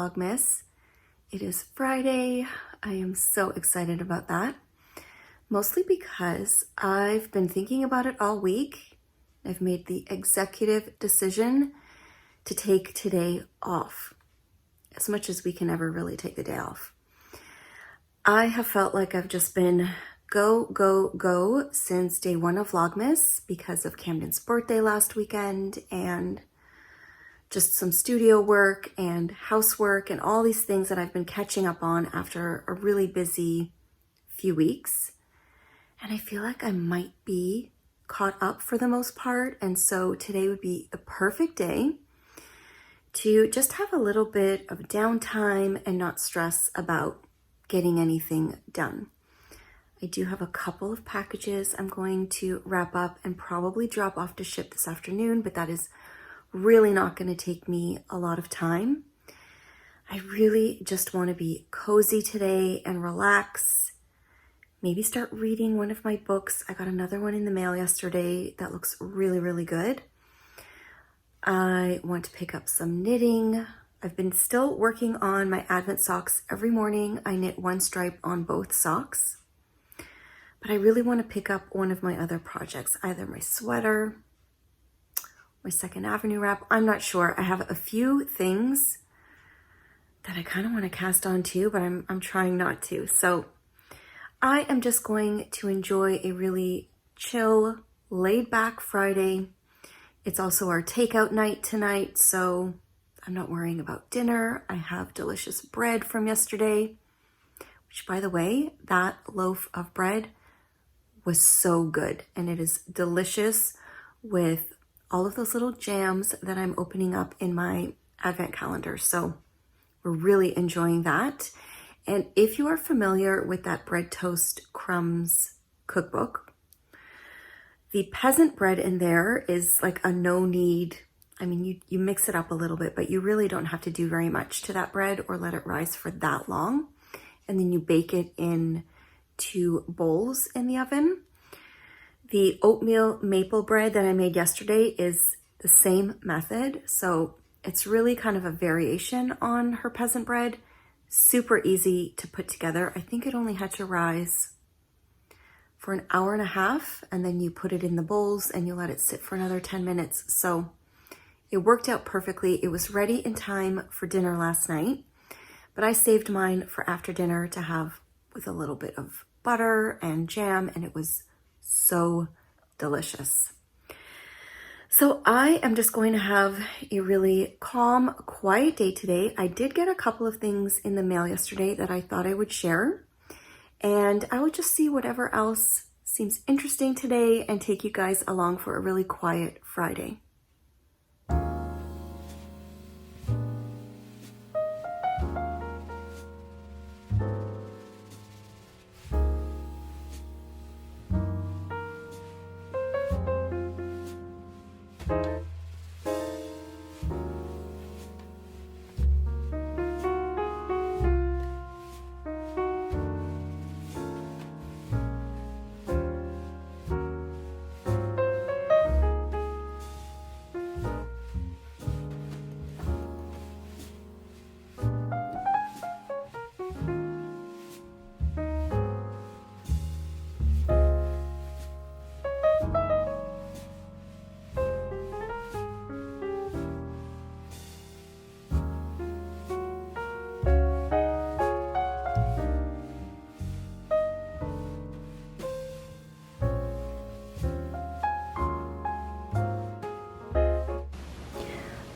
vlogmas. It is Friday. I am so excited about that. Mostly because I've been thinking about it all week. I've made the executive decision to take today off, as much as we can ever really take the day off. I have felt like I've just been go since day one of vlogmas because of Camden's birthday last weekend and just some studio work and housework and all these things that I've been catching up on after a really busy few weeks. And I feel like I might be caught up for the most part. And so today would be the perfect day to just have a little bit of downtime and not stress about getting anything done. I do have a couple of packages I'm going to wrap up and probably drop off to ship this afternoon, but that is really not going to take me a lot of time. I really just want to be cozy today and relax. Maybe start reading one of my books. I got another one in the mail yesterday that looks really good. I want to pick up some knitting. I've been still working on my Advent socks every morning. I knit one stripe on both socks. But I really want to pick up one of my other projects, either my sweater, my Second Avenue wrap. I'm not sure. I have a few things that I kind of want to cast on too, but I'm trying not to. So I am just going to enjoy a really chill, laid back Friday. It's also our takeout night tonight, so I'm not worrying about dinner. I have delicious bread from yesterday, which, by the way, that loaf of bread was so good, and it is delicious with all of those little jams that I'm opening up in my Advent calendar. So we're really enjoying that. And if you are familiar with that bread toast crumbs cookbook, the peasant bread in there is like a no need. I mean, you mix it up a little bit, but you really don't have to do very much to that bread or let it rise for that long. And then you bake it in 2 bowls in the oven. The oatmeal maple bread that I made yesterday is the same method. So it's really kind of a variation on her peasant bread. Super easy to put together. I think it only had to rise for an hour and a half, and then you put it in the bowls and you let it sit for another 10 minutes. So it worked out perfectly. It was ready in time for dinner last night, but I saved mine for after dinner to have with a little bit of butter and jam, and it was so delicious. So I am just going to have a really calm, quiet day today. I did get a couple of things in the mail yesterday that I thought I would share, and I will just see whatever else seems interesting today and take you guys along for a really quiet Friday.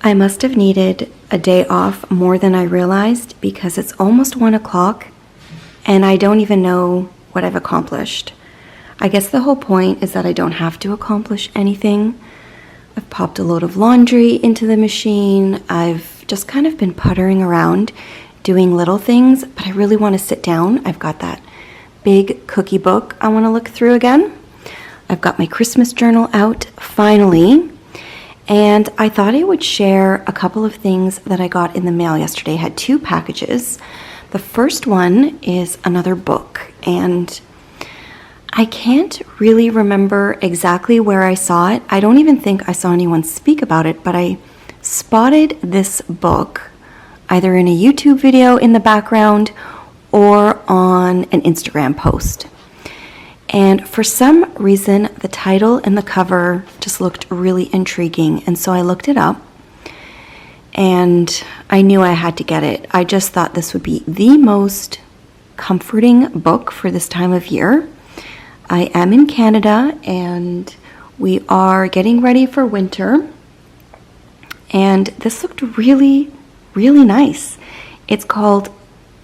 I must have needed a day off more than I realized because it's almost 1 o'clock and I don't even know what I've accomplished. I guess the whole point is that I don't have to accomplish anything. I've popped a load of laundry into the machine. I've just kind of been puttering around doing little things, but I really want to sit down. I've got that big cookie book I want to look through again. I've got my Christmas journal out finally. And I thought I would share a couple of things that I got in the mail yesterday. I had 2 packages. The first one is another book, and I can't really remember exactly where I saw it. I don't even think I saw anyone speak about it, but I spotted this book either in a YouTube video in the background or on an Instagram post. And for some reason, the title and the cover just looked really intriguing. And so I looked it up and I knew I had to get it. I just thought this would be the most comforting book for this time of year. I am in Canada and we are getting ready for winter. And this looked really, really nice. It's called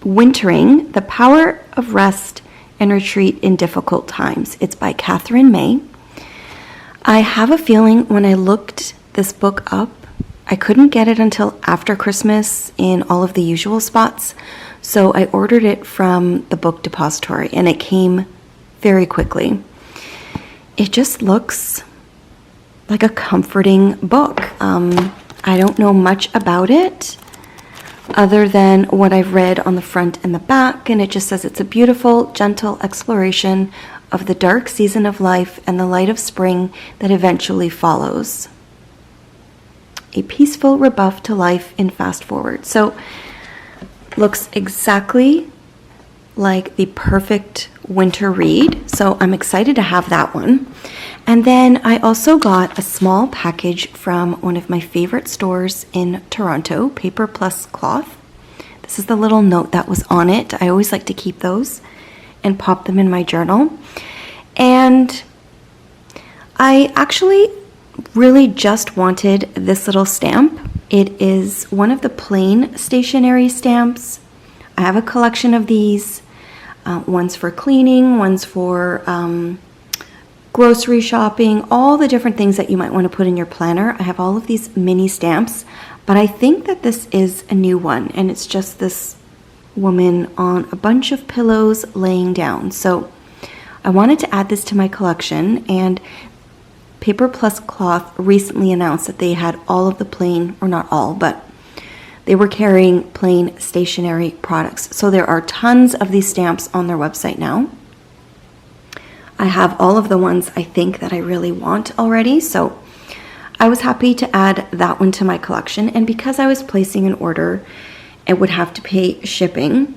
Wintering: The Power of Rest and Retreat in Difficult Times. It's by Catherine May. I have a feeling when I looked this book up, I couldn't get it until after Christmas in all of the usual spots. So I ordered it from the book depository and it came very quickly. It just looks like a comforting book. I don't know much about it other than what I've read on the front and the back, and it just says it's a beautiful, gentle exploration of the dark season of life and the light of spring that eventually follows. A peaceful rebuff to life in fast forward. So, looks exactly like the perfect winter read, so I'm excited to have that one. And then I also got a small package from one of my favorite stores in Toronto, Paper Plus Cloth. This is the little note that was on it. I always like to keep those and pop them in my journal. And I actually really just wanted this little stamp. It is one of the plain stationery stamps. I have a collection of these. One's for cleaning, one's for grocery shopping, all the different things that you might want to put in your planner. I have all of these mini stamps, but I think that this is a new one, and it's just this woman on a bunch of pillows laying down. So I wanted to add this to my collection, and Paper Plus Cloth recently announced that they had all of the plain, or not all, but they were carrying plain stationery products. So there are tons of these stamps on their website now. I have all of the ones I think that I really want already, so I was happy to add that one to my collection. And because I was placing an order and would have to pay shipping,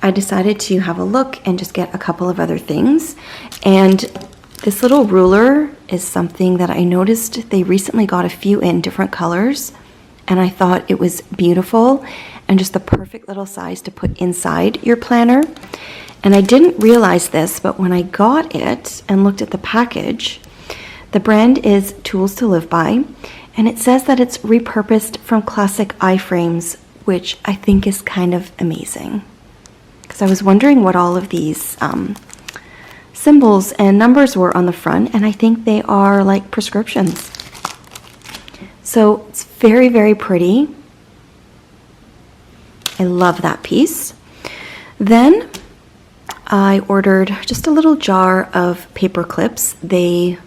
I decided to have a look and just get a couple of other things. And this little ruler is something that I noticed they recently got a few in different colors, and I thought it was beautiful and just the perfect little size to put inside your planner. And I didn't realize this, but when I got it and looked at the package, the brand is Tools to Live By, and it says that it's repurposed from classic iframes, which I think is kind of amazing. Because I was wondering what all of these symbols and numbers were on the front, and I think they are like prescriptions. So it's very, very pretty. I love that piece. Then I ordered just a little jar of paper clips. They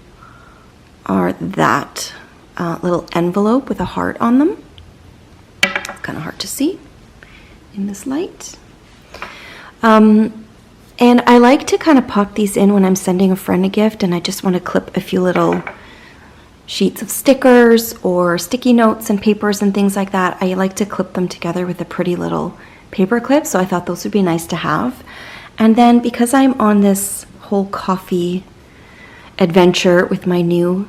are that little envelope with a heart on them. It's kind of hard to see in this light. And I like to kind of pop these in when I'm sending a friend a gift and I just want to clip a few little sheets of stickers or sticky notes and papers and things like that. I like to clip them together with a pretty little paper clip, so I thought those would be nice to have. And then because I'm on this whole coffee adventure with my new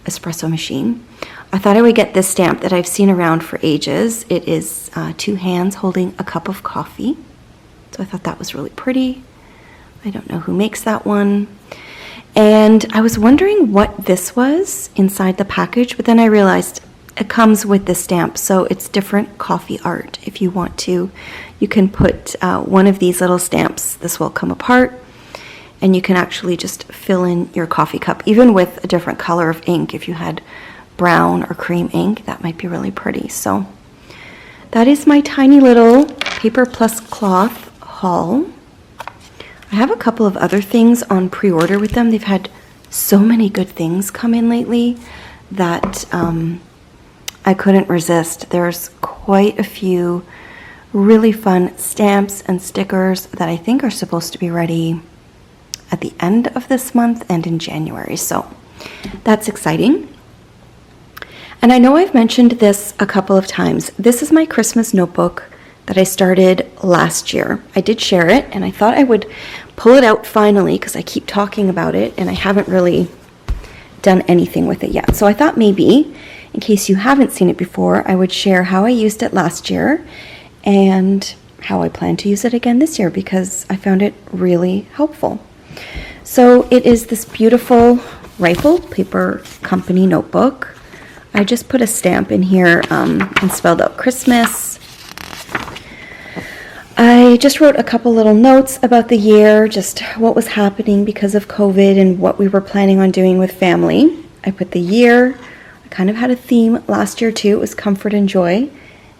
espresso machine, I thought I would get this stamp that I've seen around for ages. It is two hands holding a cup of coffee. So I thought that was really pretty. I don't know who makes that one. And I was wondering what this was inside the package, but then I realized it comes with the stamp, so it's different coffee art. If you want to, you can put one of these little stamps. This will come apart, and you can actually just fill in your coffee cup, even with a different color of ink. If you had brown or cream ink, that might be really pretty. So that is my tiny little Paper Plus Cloth haul. I have a couple of other things on pre-order with them. They've had so many good things come in lately that I couldn't resist. There's quite a few really fun stamps and stickers that I think are supposed to be ready at the end of this month and in January. So that's exciting. And I know I've mentioned this a couple of times. This is my Christmas notebook that I started last year. I did share it, and I thought I would pull it out finally because I keep talking about it and I haven't really done anything with it yet. So I thought maybe, in case you haven't seen it before, I would share how I used it last year and how I plan to use it again this year because I found it really helpful. So it is this beautiful Rifle Paper Company notebook. I just put a stamp in here and spelled out Christmas. I just wrote a couple little notes about the year, just what was happening because of COVID and what we were planning on doing with family. I put the year. I kind of had a theme last year too. It was comfort and joy.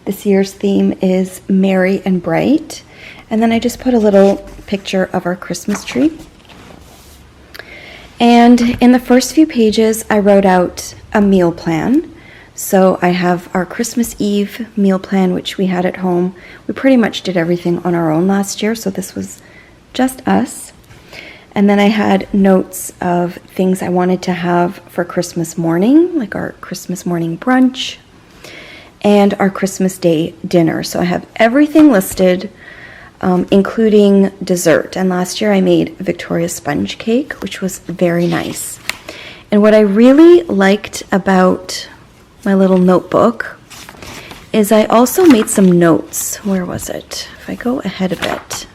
This year's theme is merry and bright. And then I just put a little picture of our Christmas tree. And in the first few pages, I wrote out a meal plan. So I have our Christmas Eve meal plan, which we had at home. We pretty much did everything on our own last year, so this was just us. And then I had notes of things I wanted to have for Christmas morning, like our Christmas morning brunch and our Christmas Day dinner. So I have everything listed, including dessert. And last year I made Victoria sponge cake, which was very nice. And what I really liked about my little notebook is I also made some notes. Where was it? If I go ahead a bit.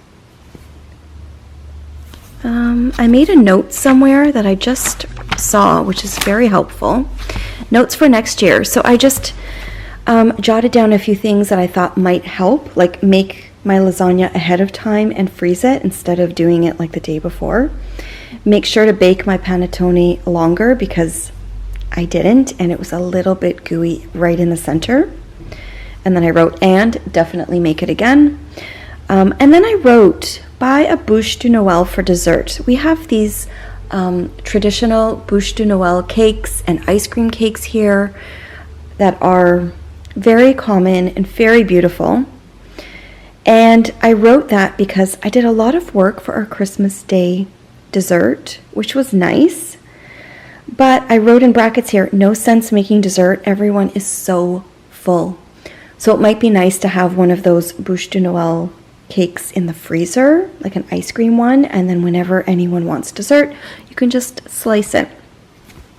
I made a note somewhere that I just saw, which is very helpful. Notes for next year. So I just jotted down a few things that I thought might help, like make my lasagna ahead of time and freeze it instead of doing it like the day before. Make sure to bake my panettone longer because I didn't, and it was a little bit gooey right in the center. And then I wrote, and definitely make it again. And then I wrote, buy a bûche de Noël for dessert. We have these traditional bûche de Noël cakes and ice cream cakes here that are very common and very beautiful. And I wrote that because I did a lot of work for our Christmas Day dessert, which was nice. But I wrote in brackets here, no sense making dessert. Everyone is so full. So it might be nice to have one of those bûche de Noël cakes in the freezer, like an ice cream one. And then whenever anyone wants dessert, you can just slice it.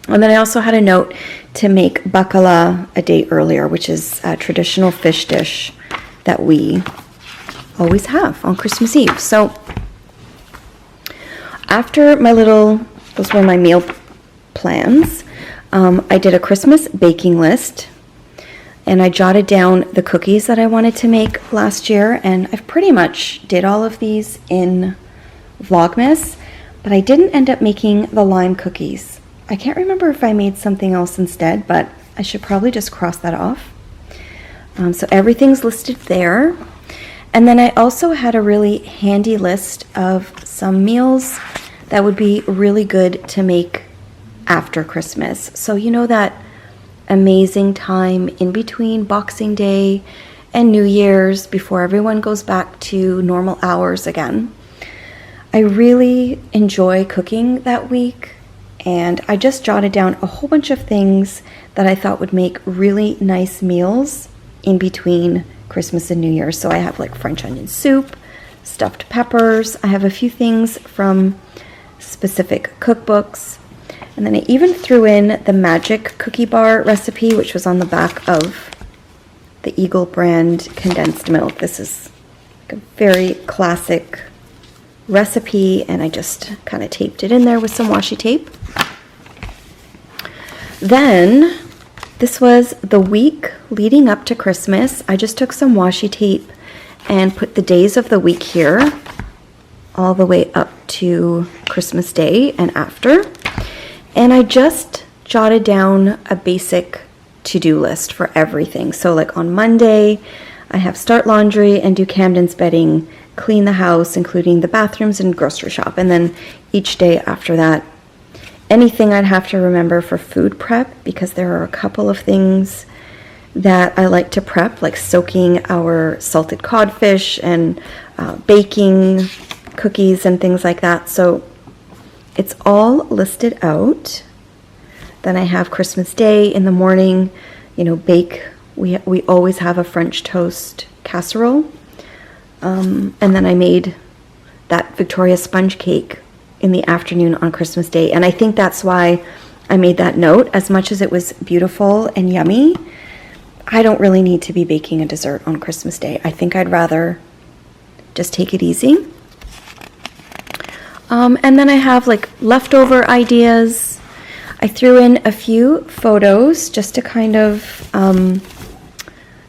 And then I also had a note to make bacala a day earlier, which is a traditional fish dish that we always have on Christmas Eve. So after those were my meal plans, I did a Christmas baking list and I jotted down the cookies that I wanted to make last year, and I've pretty much did all of these in Vlogmas, but I didn't end up making the lime cookies. I can't remember if I made something else instead, but I should probably just cross that off. So everything's listed there. And then I also had a really handy list of some meals that would be really good to make after Christmas. So you know that amazing time in between Boxing Day and New Year's before everyone goes back to normal hours again. I really enjoy cooking that week, and I just jotted down a whole bunch of things that I thought would make really nice meals in between Christmas and New Year's. So I have like French onion soup, stuffed peppers. I have a few things from specific cookbooks. And then I even threw in the magic cookie bar recipe, which was on the back of the Eagle brand condensed milk. This is like a very classic recipe, and I just kind of taped it in there with some washi tape. Then this was the week leading up to Christmas. I just took some washi tape and put the days of the week here all the way up to Christmas Day and after. And I just jotted down a basic to-do list for everything. So like on Monday, I have start laundry and do Camden's bedding, clean the house, including the bathrooms and grocery shop. And then each day after that, anything I'd have to remember for food prep, because there are a couple of things that I like to prep, like soaking our salted codfish and baking cookies and things like that. So it's all listed out. Then I have Christmas Day in the morning, bake. We always have a French toast casserole. And then I made that Victoria sponge cake in the afternoon on Christmas Day. And I think that's why I made that note. As much as it was beautiful and yummy, I don't really need to be baking a dessert on Christmas Day. I think I'd rather just take it easy. And then I have like leftover ideas. I threw in a few photos just to kind of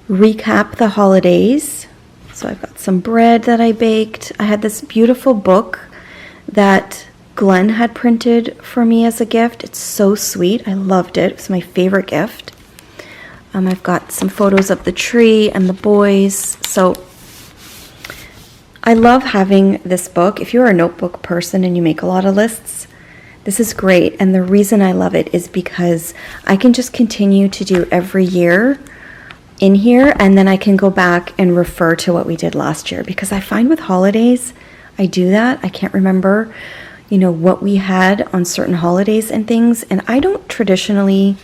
recap the holidays. So I've got some bread that I baked. I had this beautiful book that Glenn had printed for me as a gift. It's so sweet. I loved it. It was my favorite gift. I've got some photos of the tree and the boys. So I love having this book. If you're a notebook person and you make a lot of lists, this is great. And the reason I love it is because I can just continue to do every year in here, and then I can go back and refer to what we did last year. Because I find with holidays, I do that. I can't remember, what we had on certain holidays and things. And I don't traditionally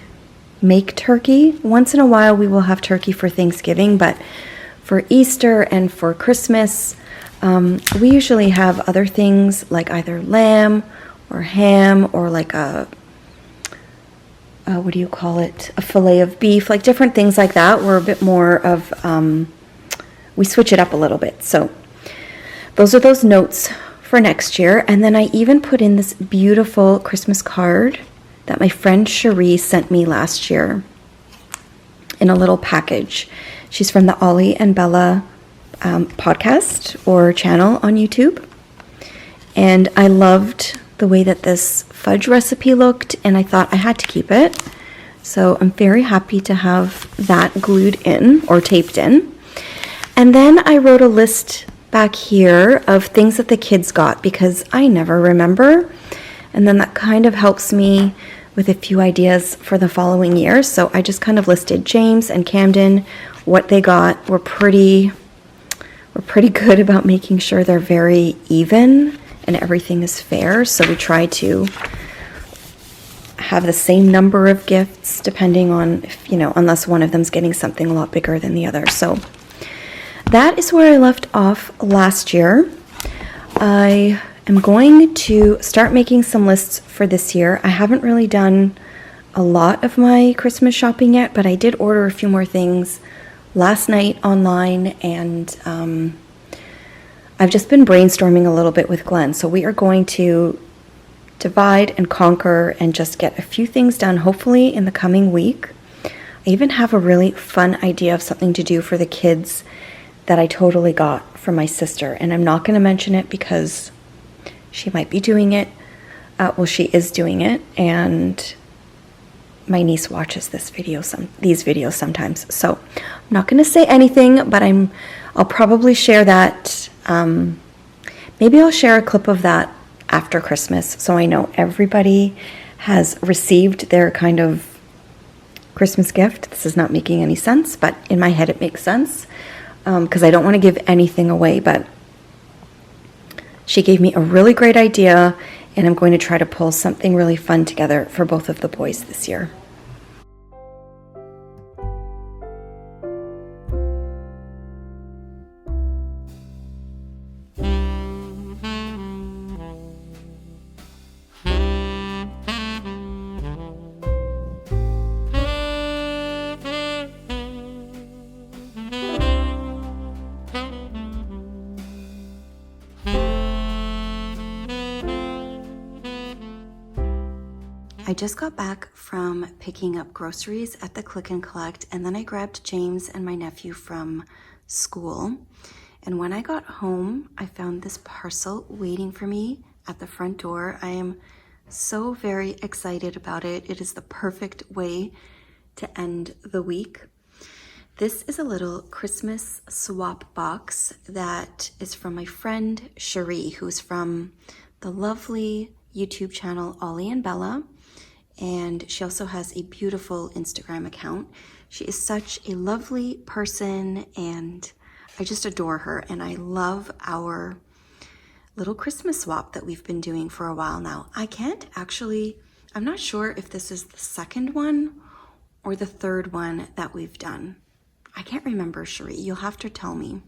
make turkey. Once in a while we will have turkey for Thanksgiving, but for Easter and for Christmas, we usually have other things like either lamb or ham or like a fillet of beef, like different things like that. We're a bit more of, we switch it up a little bit. So those are those notes for next year. And then I even put in this beautiful Christmas card that my friend Cherie sent me last year in a little package. She's from the Ollie and Bella podcast or channel on YouTube. And I loved the way that this fudge recipe looked, and I thought I had to keep it. So I'm very happy to have that glued in or taped in. And then I wrote a list back here of things that the kids got because I never remember. And then that kind of helps me with a few ideas for the following year. So I just kind of listed James and Camden, what they got. We're pretty good about making sure they're very even and everything is fair. So we try to have the same number of gifts depending on if, unless one of them's getting something a lot bigger than the other. So that is where I left off last year. I am going to start making some lists for this year. I haven't really done a lot of my Christmas shopping yet, but I did order a few more things last night online, and I've just been brainstorming a little bit with Glenn. So we are going to divide and conquer and just get a few things done, hopefully in the coming week. I even have a really fun idea of something to do for the kids that I totally got from my sister, and I'm not going to mention it because she might be doing it. She is doing it, and my niece watches these videos sometimes. So I'm not going to say anything, but I'll probably share that. Maybe I'll share a clip of that after Christmas, so I know everybody has received their kind of Christmas gift. This is not making any sense, but in my head it makes sense because I don't want to give anything away, but she gave me a really great idea, and I'm going to try to pull something really fun together for both of the boys this year. I just got back from picking up groceries at the Click and Collect, and then I grabbed James and my nephew from school. And when I got home, I found this parcel waiting for me at the front door. I am so very excited about it. It is the perfect way to end the week. This is a little Christmas swap box that is from my friend Cherie, who's from the lovely YouTube channel Ollie and Bella. And she also has a beautiful Instagram account. She is such a lovely person, and I just adore her. And I love our little Christmas swap that we've been doing for a while now. I'm not sure if this is the second one or the third one that we've done. I can't remember, Cherie. You'll have to tell me.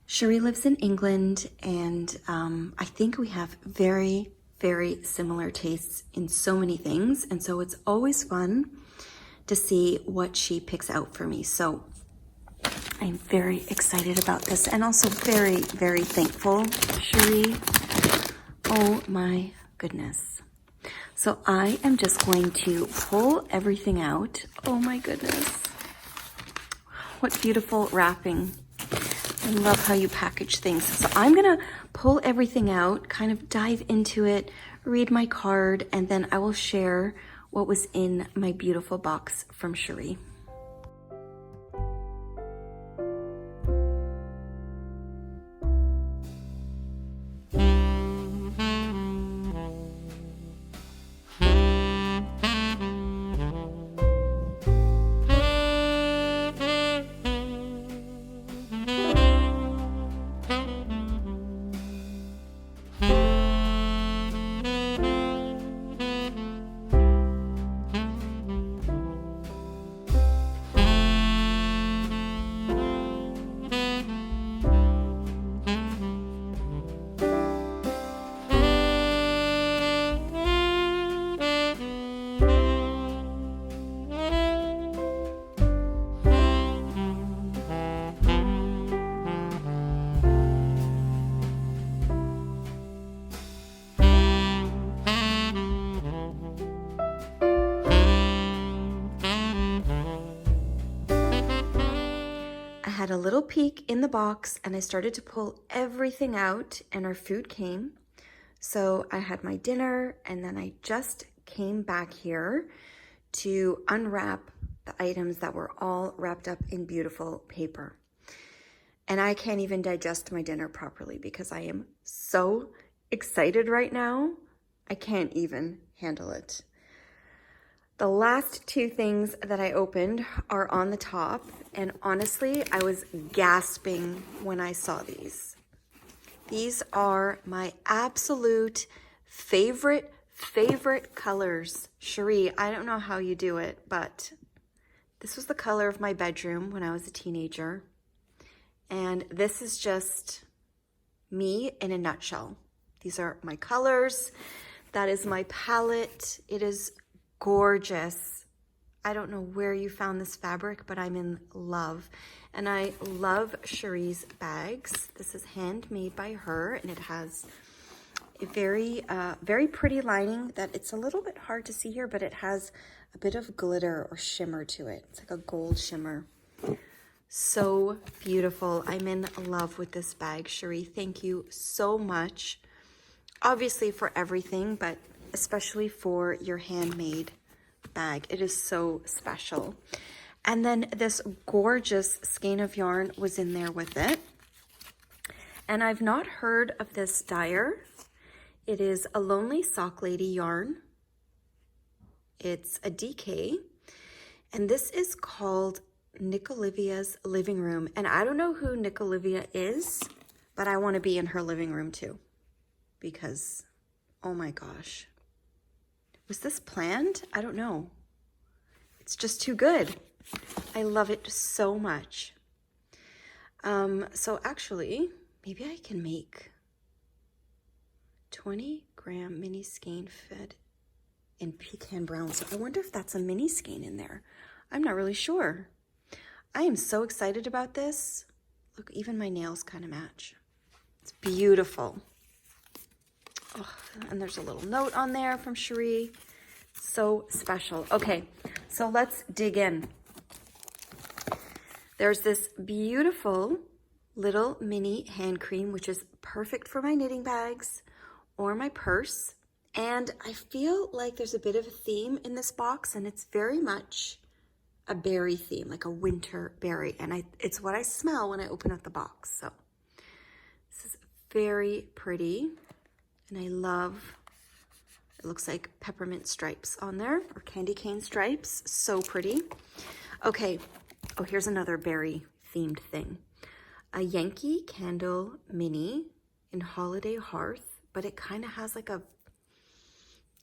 Cherie lives in England, and I think we have very, very similar tastes in so many things. And so it's always fun to see what she picks out for me. So I'm very excited about this, and also very, very thankful, Cherie. Oh my goodness. So I am just going to pull everything out. Oh my goodness. What beautiful wrapping. I love how you package things. So I'm gonna pull everything out, kind of dive into it, read my card, and then I will share what was in my beautiful box from Cherie. Had a little peek in the box, and I started to pull everything out, and our food came. So I had my dinner, and then I just came back here to unwrap the items that were all wrapped up in beautiful paper. And I can't even digest my dinner properly because I am so excited right now. I can't even handle it. The last two things that I opened are on the top, and honestly, I was gasping when I saw these. These are my absolute favorite colors. Cherie, I don't know how you do it, but this was the color of my bedroom when I was a teenager. And this is just me in a nutshell. These are my colors. That is my palette. It is gorgeous. I don't know where you found this fabric, but I'm in love. And I love Cherie's bags. This is handmade by her, and it has a very pretty lining that it's a little bit hard to see here, but it has a bit of glitter or shimmer to it. It's like a gold shimmer. So beautiful. I'm in love with this bag, Cherie. Thank you so much. Obviously for everything, but especially for your handmade bag. It is so special. And then this gorgeous skein of yarn was in there with it. And I've not heard of this dyer. It is a Lonely Sock Lady yarn. It's a DK. And this is called Nick Olivia's Living Room. And I don't know who Nick Olivia is, but I want to be in her living room too. Because, oh my gosh. Was this planned? I don't know. It's just too good. I love it so much. So actually, maybe I can make 20-gram mini skein fed in pecan brown. So I wonder if that's a mini skein in there. I'm not really sure. I am so excited about this. Look, even my nails kind of match. It's beautiful. Oh, and there's a little note on there from Cherie. So special. Okay, so let's dig in. There's this beautiful little mini hand cream, which is perfect for my knitting bags or my purse. And I feel like there's a bit of a theme in this box, and it's very much a berry theme, like a winter berry. And it's what I smell when I open up the box. So this is very pretty. And I love, it looks like peppermint stripes on there, or candy cane stripes. So pretty. Okay. Oh, here's another berry themed thing. A Yankee Candle mini in Holiday Hearth, but it kind of has like a,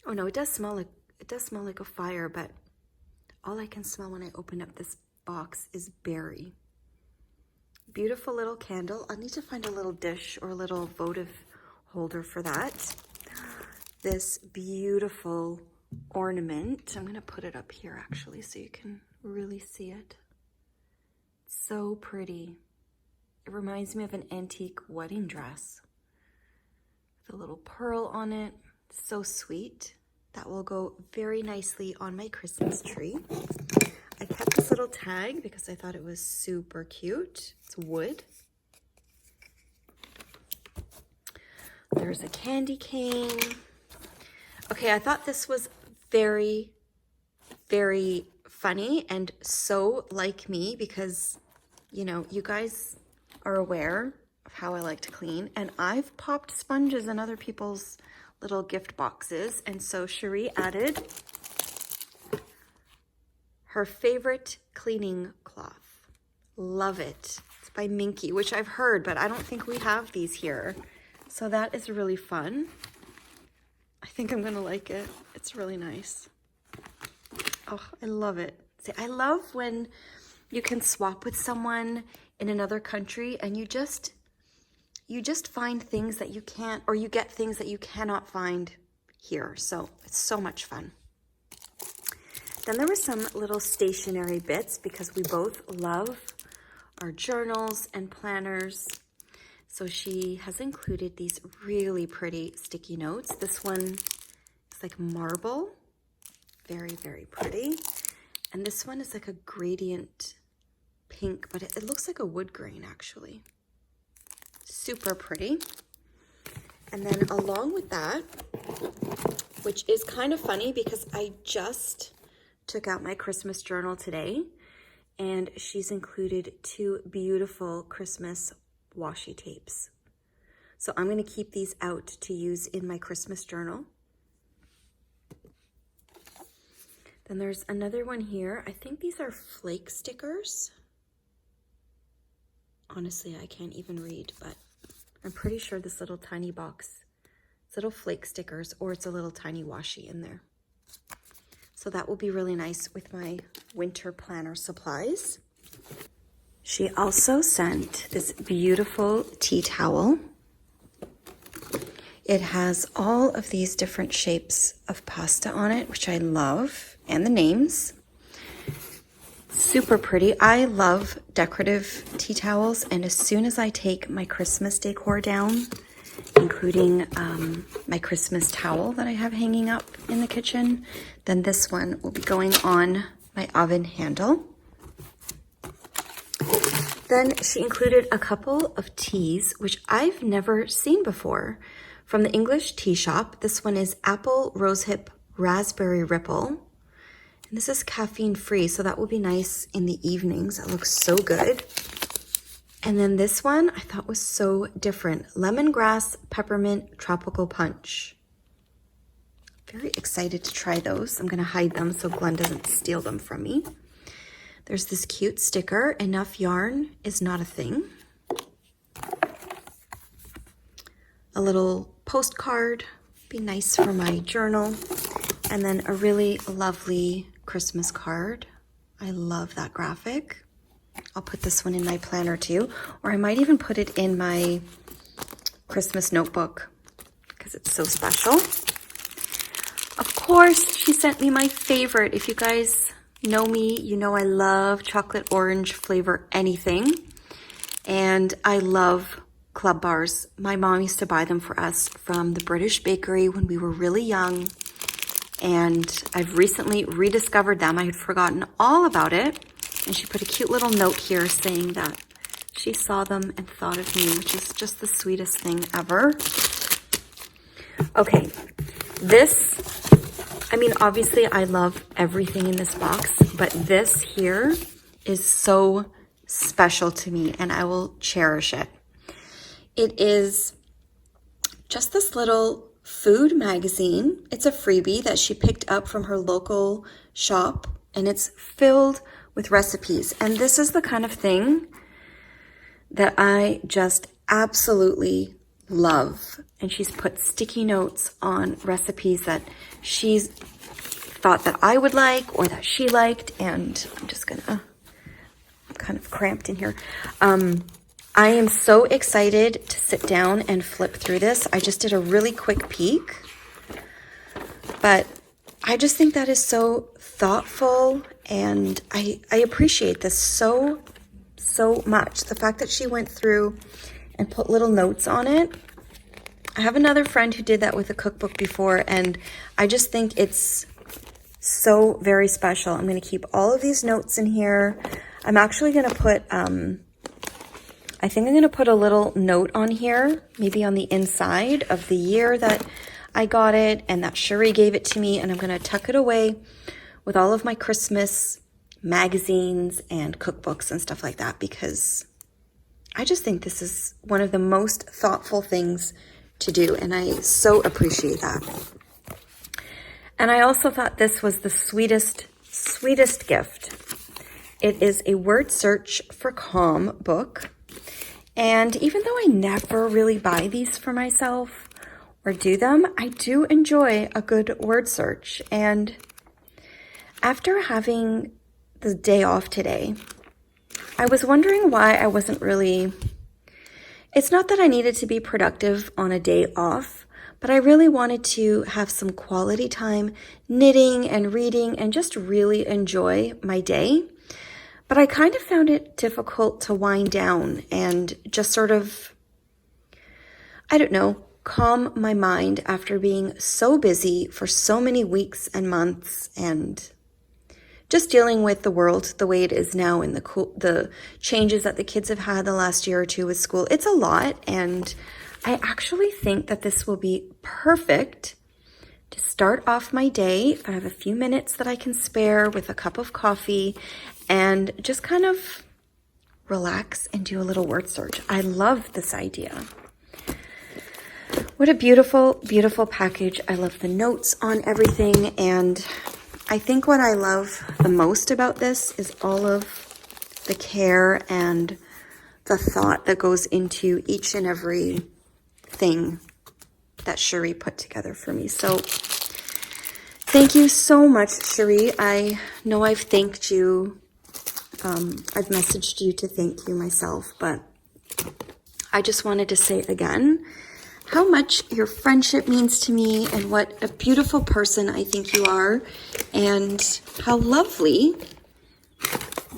oh no, it does smell like a fire, but all I can smell when I open up this box is berry. Beautiful little candle. I'll need to find a little dish or a little votive holder for that. This beautiful ornament. I'm going to put it up here actually so you can really see it. So pretty. It reminds me of an antique wedding dress with a little pearl on it. So sweet. That will go very nicely on my Christmas tree. I kept this little tag because I thought it was super cute. It's wood. There's a candy cane. Okay, I thought this was very, very funny and so like me because, you know, you guys are aware of how I like to clean, and I've popped sponges in other people's little gift boxes, and so Cherie added her favorite cleaning cloth. Love it. It's by Minky, which I've heard, but I don't think we have these here. So that is really fun. I think I'm gonna like it. It's really nice. Oh, I love it. See, I love when you can swap with someone in another country and you just find things that you can't, or you get things that you cannot find here. So it's so much fun. Then there were some little stationery bits because we both love our journals and planners. So she has included these really pretty sticky notes. This one is like marble, very, very pretty. And this one is like a gradient pink, but it looks like a wood grain actually. Super pretty. And then along with that, which is kind of funny because I just took out my Christmas journal today, and she's included 2 beautiful Christmas washi tapes. So I'm going to keep these out to use in my Christmas journal. Then there's another one here. I think these are flake stickers. Honestly, I can't even read, but I'm pretty sure this little tiny box, it's little flake stickers, or it's a little tiny washi in there. So that will be really nice with my winter planner supplies. She also sent this beautiful tea towel. It has all of these different shapes of pasta on it, which I love, and the names. Super pretty. I love decorative tea towels, and as soon as I take my Christmas decor down, including my Christmas towel that I have hanging up in the kitchen, then this one will be going on my oven handle. Then she included a couple of teas, which I've never seen before, from the English Tea Shop. This one is Apple Rosehip Raspberry Ripple. And this is caffeine free, so that will be nice in the evenings. That looks so good. And then this one I thought was so different. Lemongrass Peppermint Tropical Punch. Very excited to try those. I'm gonna hide them so Glenn doesn't steal them from me. There's this cute sticker, enough yarn is not a thing. A little postcard, be nice for my journal. And then a really lovely Christmas card. I love that graphic. I'll put this one in my planner too, or I might even put it in my Christmas notebook because it's so special. Of course, she sent me my favorite. If you guys know me, you know I love chocolate orange flavor anything. And I love club bars. My mom used to buy them for us from the British bakery when we were really young. And I've recently rediscovered them. I had forgotten all about it. And she put a cute little note here saying that she saw them and thought of me, which is just the sweetest thing ever. Okay, this, I mean, obviously I love everything in this box, but this here is so special to me and I will cherish it. It is just this little food magazine. It's a freebie that she picked up from her local shop, and it's filled with recipes. And this is the kind of thing that I just absolutely love. And she's put sticky notes on recipes that she's thought that I would like or that she liked. And I'm just gonna, I'm kind of cramped in here. I am so excited to sit down and flip through this. I just did a really quick peek, but I just think that is so thoughtful, and I appreciate this so much. The fact that she went through and put little notes on it. I have another friend who did that with a cookbook before, and I just think it's so very special. I'm going to keep all of these notes in here. I'm actually going to put, I think I'm going to put a little note on here, maybe on the inside of the year that I got it and that Cherie gave it to me, and I'm going to tuck it away with all of my Christmas magazines and cookbooks and stuff like that, because I just think this is one of the most thoughtful things to do, and I so appreciate that. And I also thought this was the sweetest gift. It is a word search for calm book. And even though I never really buy these for myself or do them, I do enjoy a good word search. And after having the day off today, I was wondering why I wasn't really, it's not that I needed to be productive on a day off, but I really wanted to have some quality time knitting and reading and just really enjoy my day. But I kind of found it difficult to wind down and just sort of, I don't know, calm my mind after being so busy for so many weeks and months, and just dealing with the world the way it is now and the changes that the kids have had the last year or two with school. It's a lot, and I actually think that this will be perfect to start off my day if I have a few minutes that I can spare with a cup of coffee and just kind of relax and do a little word search. I love this idea. What a beautiful, beautiful package. I love the notes on everything, and I think what I love the most about this is all of the care and the thought that goes into each and every thing that Cherie put together for me. So thank you so much, Cherie. I know I've thanked you. I've messaged you to thank you myself, but I just wanted to say again how much your friendship means to me and what a beautiful person I think you are, and how lovely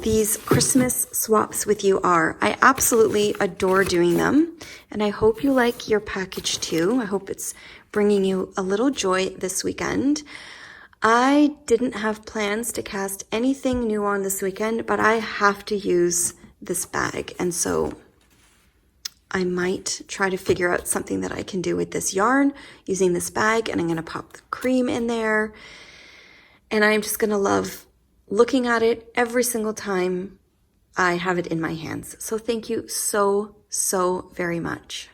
these Christmas swaps with you are. I absolutely adore doing them, and I hope you like your package too. I hope it's bringing you a little joy this weekend. I didn't have plans to cast anything new on this weekend, but I have to use this bag, and so I might try to figure out something that I can do with this yarn using this bag, and I'm going to pop the cream in there, and I'm just going to love looking at it every single time I have it in my hands. So thank you so very much.